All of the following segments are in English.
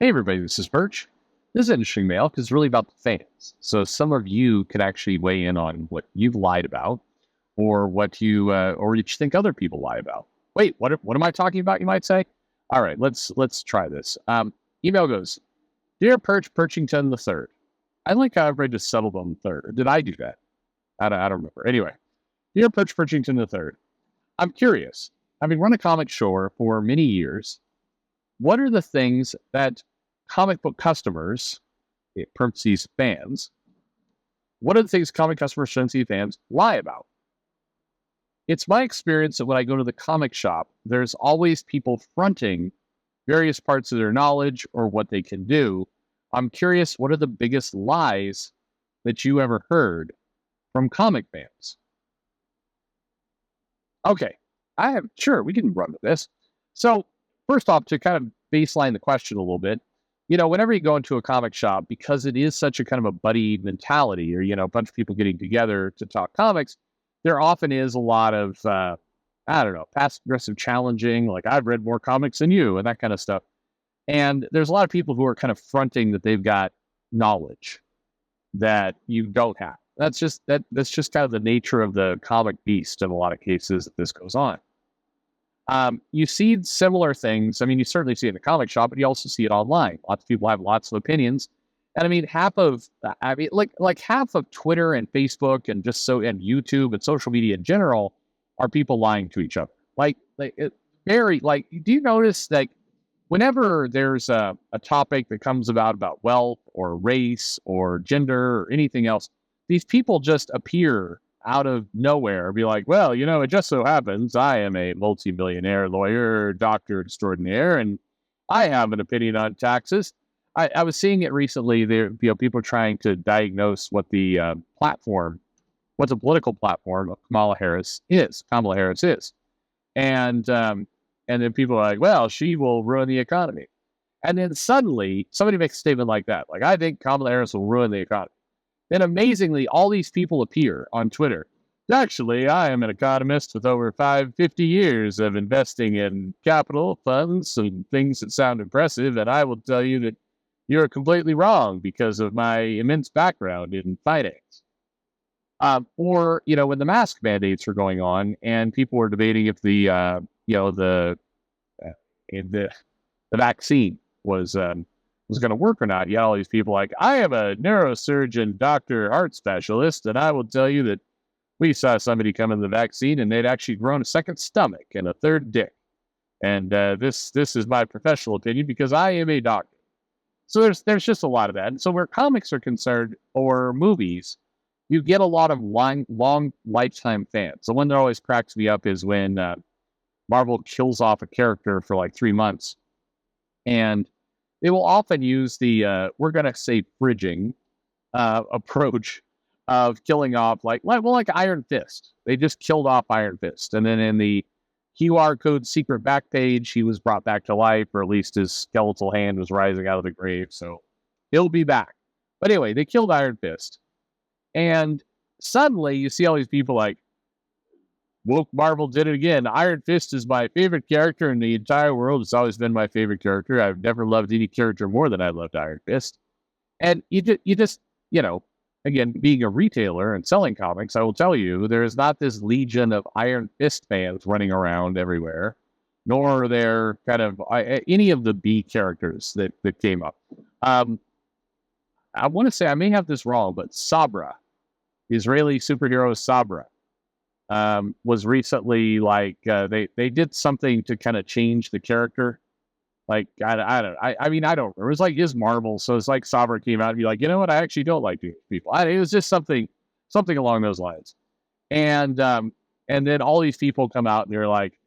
Hey everybody, this is Perch. This is an interesting mail because it's really about the fans. So some of you could actually weigh in on what you've lied about, or what you think other people lie about. Wait, what am I talking about? You might say. All right, let's try this. Email goes, dear Perch Perchington the third. I like how everybody just settled on the third. Or did I do that? I don't remember. Anyway, dear Perch Perchington the third. I'm curious. Having run a comic store for many years, what are the things that comic book customers, parentheses fans, what are the things comic customers, parentheses fans, lie about? It's my experience that when I go to the comic shop, there's always people fronting various parts of their knowledge or what they can do. I'm curious, what are the biggest lies that you ever heard from comic fans? Okay, sure, we can run with this. So, first off, to kind of baseline the question a little bit, whenever you go into a comic shop, because it is such a kind of a buddy mentality or, a bunch of people getting together to talk comics, there often is a lot of, passive aggressive challenging, like I've read more comics than you and that kind of stuff. And there's a lot of people who are kind of fronting that they've got knowledge that you don't have. That's just kind of the nature of the comic beast in a lot of cases that this goes on. You see similar things. I mean, you certainly see it in the comic shop, but you also see it online. Lots of people have lots of opinions. And I mean, half of Twitter and Facebook and and YouTube and social media in general are people lying to each other. Do you notice that whenever there's a topic that comes about wealth or race or gender or anything else, these people just appear out of nowhere, be like, well, it just so happens I am a multimillionaire lawyer, doctor extraordinaire, and I have an opinion on taxes. I was seeing it recently. There, people are trying to diagnose what the what the political platform of Kamala Harris is. And then people are like, well, she will ruin the economy. And then suddenly somebody makes a statement like that, like, I think Kamala Harris will ruin the economy. Then amazingly, all these people appear on Twitter. Actually, I am an economist with over 50 years of investing in capital funds and things that sound impressive, and I will tell you that you're completely wrong because of my immense background in finance. Or when the mask mandates were going on, and people were debating if the vaccine was going to work or not. You had all these people like, I am a neurosurgeon, doctor, heart specialist, and I will tell you that we saw somebody come in the vaccine and they'd actually grown a second stomach and a third dick. And this is my professional opinion because I am a doctor. So there's just a lot of that. And so where comics are concerned or movies, you get a lot of long lifetime fans. The one that always cracks me up is when Marvel kills off a character for like 3 months, and they will often use the we're gonna say fridging approach of killing off like Iron Fist. They just killed off Iron Fist, and then in the QR code secret back page, he was brought back to life, or at least his skeletal hand was rising out of the grave, so he'll be back. But anyway, they killed Iron Fist, and suddenly you see all these people like, woke Marvel did it again. Iron Fist is my favorite character in the entire world. It's always been my favorite character. I've never loved any character more than I loved Iron Fist. And you just, again, being a retailer and selling comics, I will tell you, there is not this legion of Iron Fist fans running around everywhere, nor are there kind of any of the B characters that came up. I want to say, I may have this wrong, but Sabra, the Israeli superhero Sabra, was recently like they did something to kind of change the character. Like I don't remember. It was like his Marvel, so it's like Sabra came out and be like, you know what, I actually don't like these people. It was just something along those lines. And then all these people come out and they're like,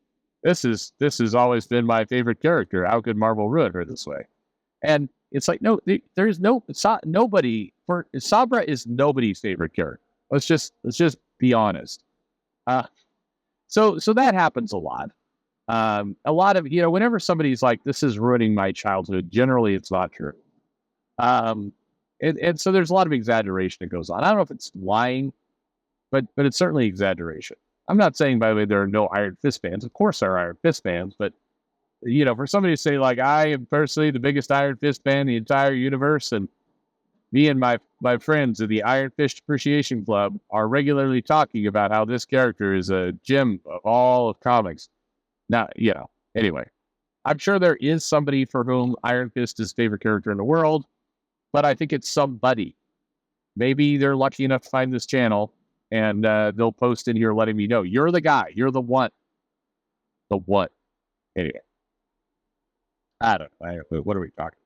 this has always been my favorite character. How could Marvel ruin her this way? And it's like, no, there's nobody for Sabra is nobody's favorite character. Let's just be honest. So that happens a lot. A lot of, whenever somebody's like, this is ruining my childhood, generally it's not true. And so there's a lot of exaggeration that goes on. I don't know if it's lying, but it's certainly exaggeration. I'm not saying, by the way, there are no Iron Fist fans. Of course there are Iron Fist fans, but for somebody to say, like, I am personally the biggest Iron Fist fan in the entire universe, and me and my friends at the Iron Fist Appreciation Club are regularly talking about how this character is a gem of all of comics. Now, anyway, I'm sure there is somebody for whom Iron Fist is favorite character in the world, but I think it's somebody. Maybe they're lucky enough to find this channel, and they'll post in here letting me know, you're the guy, you're the one. The what? Anyway, I don't know. What are we talking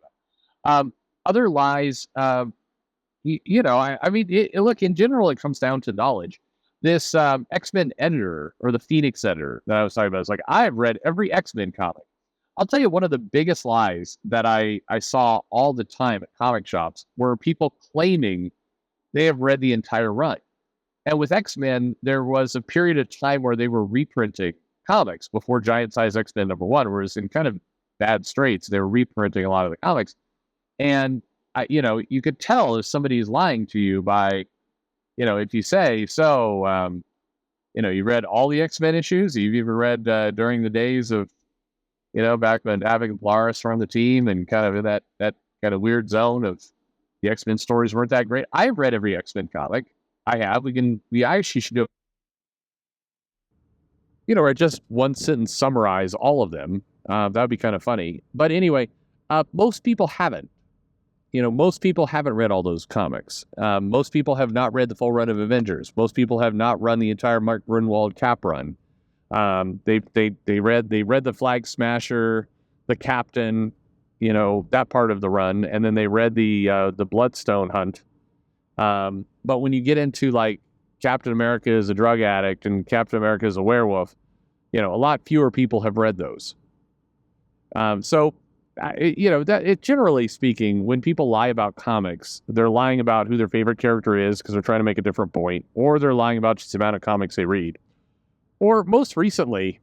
about? Other lies, I mean, look, in general, it comes down to knowledge. This X-Men editor, or the Phoenix editor that I was talking about, is like, I've read every X-Men comic. I'll tell you, one of the biggest lies that I saw all the time at comic shops were people claiming they have read the entire run. And with X-Men, there was a period of time where they were reprinting comics before Giant Size X-Men #1, whereas in kind of bad straits, they were reprinting a lot of the comics. And, you could tell if somebody's lying to you by, if you say, so, you read all the X-Men issues, you've even read during the days of, back when Havoc and Polaris were on the team and kind of in that kind of weird zone of the X-Men stories weren't that great. I've read every X-Men comic. I have. We actually should do, or just one sentence summarize all of them. That would be kind of funny. But anyway, most people haven't. Most people haven't read all those comics. Most people have not read the full run of Avengers. Most people have not run the entire Mark Gruenwald Cap run. They read the Flag Smasher, the Captain, that part of the run, and then they read the Bloodstone Hunt. But when you get into like Captain America is a drug addict and Captain America is a werewolf, a lot fewer people have read those. Generally speaking, when people lie about comics, they're lying about who their favorite character is because they're trying to make a different point, or they're lying about just the amount of comics they read. Or most recently,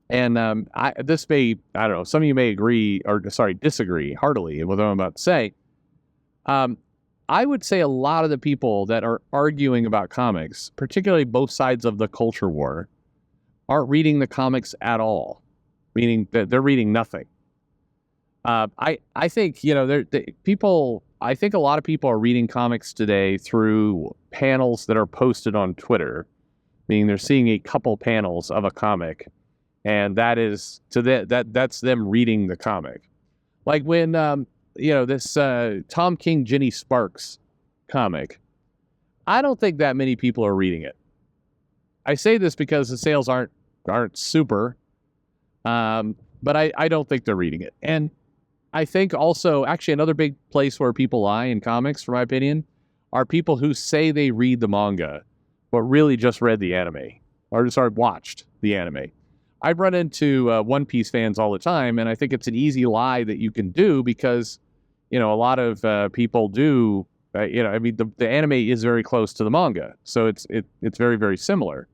and some of you may agree or disagree heartily with what I'm about to say. I would say a lot of the people that are arguing about comics, particularly both sides of the culture war, aren't reading the comics at all, meaning that they're reading nothing. I think I think a lot of people are reading comics today through panels that are posted on Twitter, meaning they're seeing a couple panels of a comic, and that is that's them reading the comic. Like when this Tom King Jenny Sparks comic, I don't think that many people are reading it. I say this because the sales aren't super, but I don't think they're reading it. And I think also, actually, another big place where people lie in comics, for my opinion, are people who say they read the manga, but really just read the anime, or just watched the anime. I run into One Piece fans all the time, and I think it's an easy lie that you can do because, a lot of people do. The anime is very close to the manga, so it's very, very similar.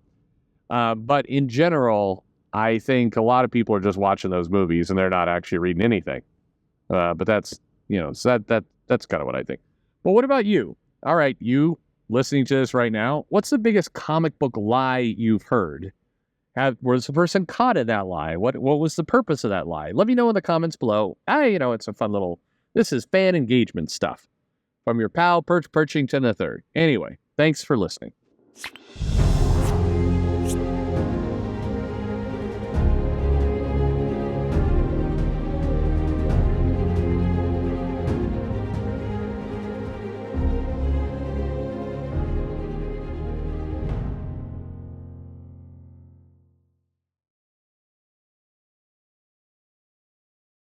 But in general, I think a lot of people are just watching those movies and they're not actually reading anything. But that's, so that's kind of what I think. But what about you? All right, you listening to this right now, what's the biggest comic book lie you've heard? Was the person caught in that lie? What was the purpose of that lie? Let me know in the comments below. It's a fun little, this is fan engagement stuff from your pal Perch Perchington III. Anyway, thanks for listening.